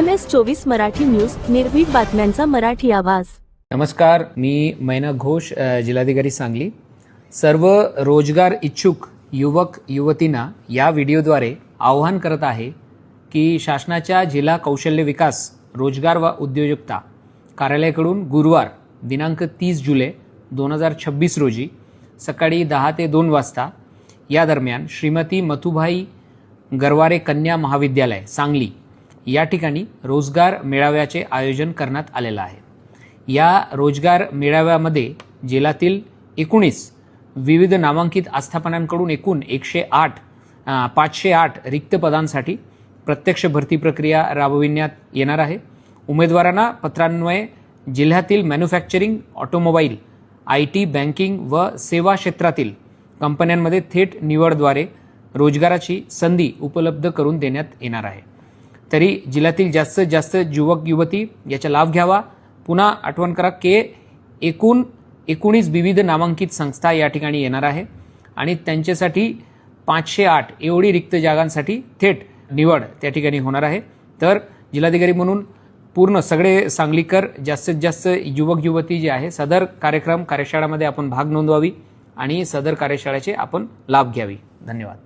MS24 Marathi news, निर्भीड बातम्यांचा मराठी आवाज। नमस्कार, मी मैना घोष, जिल्हाधिकारी सांगली। सर्व रोजगार इच्छुक युवक युवतींना या व्हिडिओद्वारे आवाहन करत आहे की शासनाच्या जिल्हा कौशल्य विकास, रोजगार व उद्योजकता कार्यालयाकडून गुरुवार दिनांक 30 जुलै 2026 रोजी सकाळी 10 ते 2 वाजता या दरम्यान श्रीमती मथुभाई गरवारे कन्या महाविद्यालय सांगली या ठिकाणी रोजगार मेळाव्याचे आयोजन करण्यात आलेलं आहे। या रोजगार मेळाव्यामध्ये जिल्ह्यातील 19 विविध नामांकित आस्थापनांकडून एकूण 508 रिक्त पदांसाठी प्रत्यक्ष भरती प्रक्रिया राबविण्यात येणार आहे। उमेदवारांना पत्रान्वये जिल्ह्यातील मॅन्युफॅक्चरिंग, ऑटोमोबाईल, IT, बँकिंग व सेवा क्षेत्रातील कंपन्यांमध्ये थेट निवडद्वारे रोजगाराची संधी उपलब्ध करून देण्यात येणार आहे। तरी जिल्ह्यातील जास्तीत जास्त युवक युवती याचा लाभ घ्यावा। पुन्हा आठवण करा की एकूण 19 विविध नामांकित संस्था या ठिकाणी येणार आहे आणि त्यांच्यासाठी 508 एवढी रिक्त जागांसाठी थेट निवड त्या ठिकाणी होणार आहे। तर जिल्हाधिकारी म्हणून पूर्ण सगळे सांगलीकर जास्तीत जास्त युवक युवती जे आहे सदर कार्यक्रमामध्ये आपण भाग नोंदवावी आणि सदर कार्यशाळेचे आपण लाभ घ्यावी। धन्यवाद।